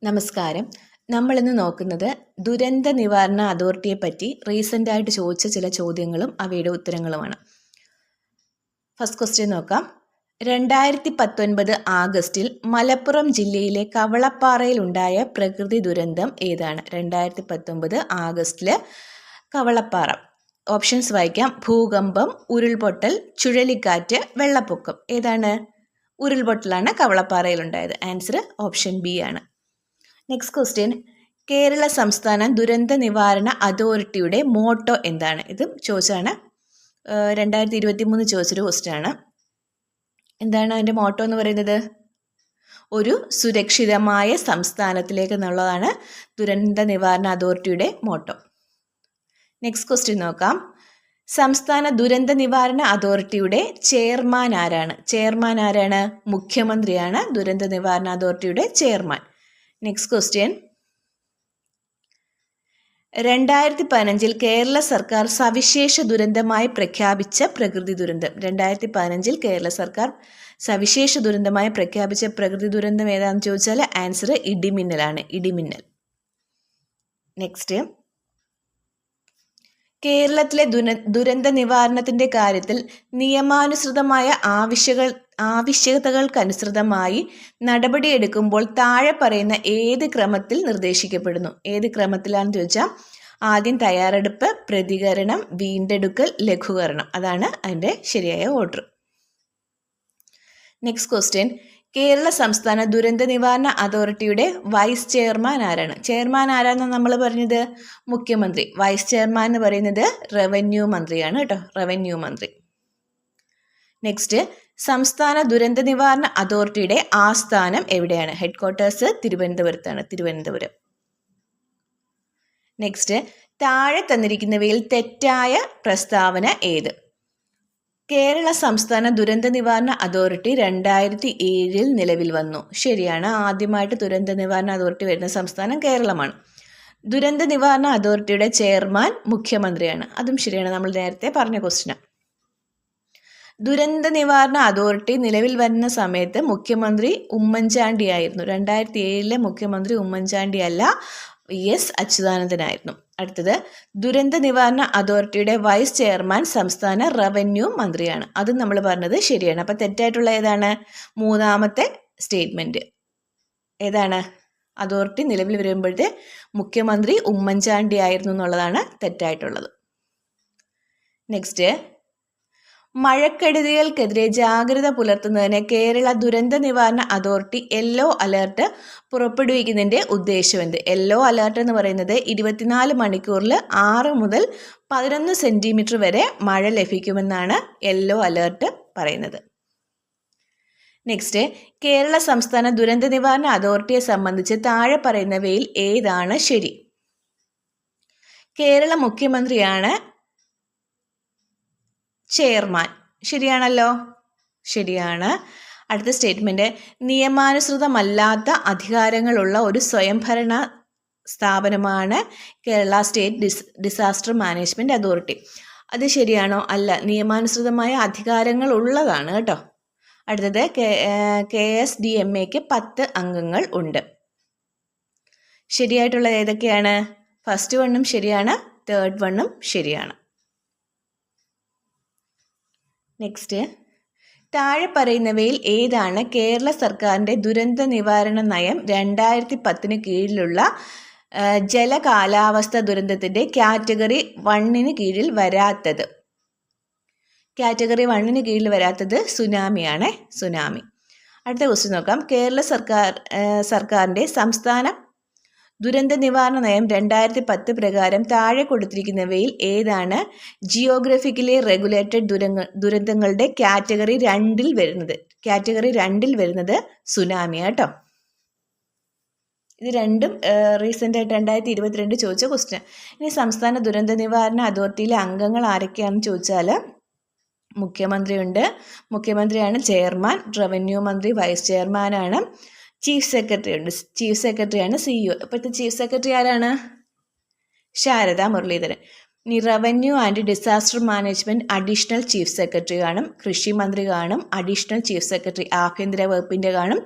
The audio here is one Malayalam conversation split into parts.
നമസ്കാരം. നമ്മളിന്ന് നോക്കുന്നത് ദുരന്ത നിവാരണ അതോറിറ്റിയെ പറ്റി റീസെൻ്റായിട്ട് ചോദിച്ച ചില ചോദ്യങ്ങളും അവയുടെ ഉത്തരങ്ങളുമാണ്. ഫസ്റ്റ് ക്വസ്റ്റ്യൻ നോക്കാം. 2019 ആഗസ്റ്റിൽ മലപ്പുറം ജില്ലയിലെ കവളപ്പാറയിൽ ഉണ്ടായ പ്രകൃതി ദുരന്തം ഏതാണ്? 2019 ആഗസ്റ്റിൽ കവളപ്പാറ. ഓപ്ഷൻസ് വായിക്കാം. ഭൂകമ്പം, ഉരുൾപൊട്ടൽ, ചുഴലിക്കാറ്റ്, വെള്ളപ്പൊക്കം. ഏതാണ്? ഉരുൾപൊട്ടലാണ് കവളപ്പാറയിൽ ഉണ്ടായത്. ആൻസർ ഓപ്ഷൻ ബി ആണ്. Next question. കേരള സംസ്ഥാന ദുരന്ത നിവാരണ അതോറിറ്റിയുടെ മോട്ടോ എന്താണ്? ഇത് ചോദിച്ചാണ്. 2023 ചോദിച്ചൊരു ക്വസ്റ്റ്യൻ ആണ്. എന്താണ് അതിൻ്റെ മോട്ടോ എന്ന് പറയുന്നത്? ഒരു സുരക്ഷിതമായ സംസ്ഥാനത്തിലേക്ക് എന്നുള്ളതാണ് ദുരന്ത നിവാരണ അതോറിറ്റിയുടെ മോട്ടോ. നെക്സ്റ്റ് ക്വസ്റ്റ്യൻ നോക്കാം. സംസ്ഥാന ദുരന്ത നിവാരണ അതോറിറ്റിയുടെ ചെയർമാൻ ആരാണ്? ചെയർമാൻ ആരാണ്? മുഖ്യമന്ത്രിയാണ് ദുരന്ത നിവാരണ അതോറിറ്റിയുടെ ചെയർമാൻ. Next question. 2015 കേരള സർക്കാർ സവിശേഷ ദുരന്തമായി പ്രഖ്യാപിച്ച പ്രകൃതി ദുരന്തം. 2015 കേരള സർക്കാർ സവിശേഷ ദുരന്തമായി പ്രഖ്യാപിച്ച പ്രകൃതി ദുരന്തം ഏതാണെന്ന് ചോദിച്ചാൽ ആൻസർ ഇടിമിന്നലാണ്. ഇടിമിന്നൽ. നെക്സ്റ്റ്. കേരളത്തിലെ ദുരന്ത നിവാരണത്തിൻ്റെ കാര്യത്തിൽ നിയമാനുസൃതമായ ആവശ്യകതകൾക്കനുസൃതമായി നടപടിയെടുക്കുമ്പോൾ താഴെ പറയുന്ന ഏത് ക്രമത്തിൽ നിർദ്ദേശിക്കപ്പെടുന്നു? ഏത് ക്രമത്തിലാണെന്ന് ചോദിച്ചാൽ ആദ്യം തയ്യാറെടുപ്പ്, പ്രതികരണം, വീണ്ടെടുക്കൽ, ലഘൂകരണം. അതാണ് അതിൻ്റെ ശരിയായ ഓർഡർ. Next question. കേരള സംസ്ഥാന ദുരന്ത നിവാരണ അതോറിറ്റിയുടെ വൈസ് ചെയർമാൻ ആരാണ്? ചെയർമാൻ ആരാണെന്ന് നമ്മൾ പറഞ്ഞത് മുഖ്യമന്ത്രി. വൈസ് ചെയർമാൻ എന്ന് പറയുന്നത് റവന്യൂ മന്ത്രിയാണ് കേട്ടോ. റവന്യൂ മന്ത്രി. നെക്സ്റ്റ്. സംസ്ഥാന ദുരന്ത നിവാരണ അതോറിറ്റിയുടെ ആസ്ഥാനം എവിടെയാണ്? ഹെഡ് ക്വാർട്ടേഴ്സ് തിരുവനന്തപുരത്താണ്. തിരുവനന്തപുരം. നെക്സ്റ്റ്. താഴെ തന്നിരിക്കുന്നവയിൽ തെറ്റായ പ്രസ്താവന ഏത്? കേരള സംസ്ഥാന ദുരന്ത നിവാരണ അതോറിറ്റി 2007 നിലവിൽ വന്നു. ശരിയാണ്. ആദ്യമായിട്ട് ദുരന്ത നിവാരണ അതോറിറ്റി വരുന്ന സംസ്ഥാനം കേരളമാണ്. ദുരന്ത നിവാരണ അതോറിറ്റിയുടെ ചെയർമാൻ മുഖ്യമന്ത്രിയാണ്. അതും ശരിയാണ്. നമ്മൾ നേരത്തെ പറഞ്ഞ ക്വസ്റ്റ്യൻ. ദുരന്ത നിവാരണ അതോറിറ്റി നിലവിൽ വരുന്ന സമയത്ത് മുഖ്യമന്ത്രി ഉമ്മൻചാണ്ടി ആയിരുന്നു. 2007 മുഖ്യമന്ത്രി ഉമ്മൻചാണ്ടി അല്ല, VS അച്യുതാനന്ദനായിരുന്നു. അടുത്തത്. ദുരന്ത നിവാരണ അതോറിറ്റിയുടെ വൈസ് ചെയർമാൻ സംസ്ഥാന റവന്യൂ മന്ത്രിയാണ്. അതും നമ്മൾ പറഞ്ഞത് ശരിയാണ്. അപ്പം തെറ്റായിട്ടുള്ള ഏതാണ്? മൂന്നാമത്തെ സ്റ്റേറ്റ്മെൻറ്റ്. ഏതാണ്? അതോറിറ്റി നിലവിൽ വരുമ്പോഴത്തെ മുഖ്യമന്ത്രി ഉമ്മൻചാണ്ടി ആയിരുന്നു എന്നുള്ളതാണ് തെറ്റായിട്ടുള്ളത്. നെക്സ്റ്റ്. മഴക്കെടുതികൾക്കെതിരെ ജാഗ്രത പുലർത്തുന്നതിന് കേരള ദുരന്ത നിവാരണ അതോറിറ്റി യെല്ലോ അലേർട്ട് പുറപ്പെടുവിക്കുന്നതിൻ്റെ ഉദ്ദേശം എന്ത്? യെല്ലോ അലേർട്ട് എന്ന് പറയുന്നത് 24 മണിക്കൂറിൽ 6 മുതൽ 11 സെൻറ്റിമീറ്റർ വരെ മഴ ലഭിക്കുമെന്നാണ് യെല്ലോ അലേർട്ട് പറയുന്നത്. നെക്സ്റ്റ്. കേരള സംസ്ഥാന ദുരന്ത നിവാരണ അതോറിറ്റിയെ സംബന്ധിച്ച് താഴെ പറയുന്നവയിൽ ഏതാണ് ശരി? കേരള മുഖ്യമന്ത്രിയാണ് ചെയർമാൻ. ശരിയാണല്ലോ. ശരിയാണ്. അടുത്ത സ്റ്റേറ്റ്മെൻറ്റ്. നിയമാനുസൃതമല്ലാത്ത അധികാരങ്ങളുള്ള ഒരു സ്വയംഭരണ സ്ഥാപനമാണ് Kerala state disaster management authority. അത് ശരിയാണോ? അല്ല. നിയമാനുസൃതമായ അധികാരങ്ങൾ ഉള്ളതാണ് കേട്ടോ. അടുത്തത്. KSDMAക്ക് 10 അംഗങ്ങൾ ഉണ്ട്. ശരിയായിട്ടുള്ളത് ഏതൊക്കെയാണ്? ഫസ്റ്റ് വണ്ണും ശരിയാണ്, തേർഡ് വണ്ണും ശരിയാണ്. നെക്സ്റ്റ്. താഴെ പറയുന്നവയിൽ ഏതാണ് കേരള സർക്കാരിൻ്റെ ദുരന്ത നിവാരണ നയം 2010 കീഴിലുള്ള ജലകാലാവസ്ഥ ദുരന്തത്തിൻ്റെ കാറ്റഗറി 1 കീഴിൽ വരാത്തത്? കാറ്റഗറി 1 കീഴിൽ വരാത്തത് സുനാമിയാണ്. സുനാമി. അടുത്ത ക്വസ്റ്റ്യൻ നോക്കാം. കേരള സർക്കാരിൻ്റെ സംസ്ഥാന ദുരന്ത നിവാരണ നയം 2010 പ്രകാരം താഴെ കൊടുത്തിരിക്കുന്നവയിൽ ഏതാണ് ജിയോഗ്രഫിക്കലി റെഗുലേറ്റഡ് ദുരന്തങ്ങളുടെ കാറ്റഗറി 2 വരുന്നത്? കാറ്റഗറി 2 വരുന്നത് സുനാമി കേട്ടോ. ഇത് രണ്ടും റീസെൻ്റായിട്ട് 2022 ചോദിച്ച ക്വസ്റ്റ്യൻ. ഇനി സംസ്ഥാന ദുരന്ത നിവാരണ അതോറിറ്റിയിലെ അംഗങ്ങൾ ആരൊക്കെയാണെന്ന് ചോദിച്ചാൽ മുഖ്യമന്ത്രിയുണ്ട്. മുഖ്യമന്ത്രിയാണ് ചെയർമാൻ. റവന്യൂ മന്ത്രി വൈസ് ചെയർമാനാണ്. ചീഫ് സെക്രട്ടറി ഉണ്ട്. ചീഫ് സെക്രട്ടറിയാണ് CEO. ഇപ്പോഴത്തെ ചീഫ് സെക്രട്ടറി ആരാണ്? ശാരദ മുരളീധരൻ. ഇനി revenue and disaster management additional chief secretary കാണും, കൃഷി മന്ത്രി കാണും, അഡീഷണൽ ചീഫ് സെക്രട്ടറി ആഭ്യന്തര വകുപ്പിൻ്റെ കാണും,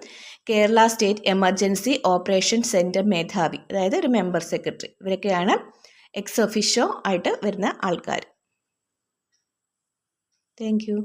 Kerala state emergency operation centre മേധാവി, അതായത് ഒരു മെമ്പർ സെക്രട്ടറി. ഇവരൊക്കെയാണ് എക്സ് ഒഫീഷ്യോ ആയിട്ട് വരുന്ന ആൾക്കാർ. Thank you.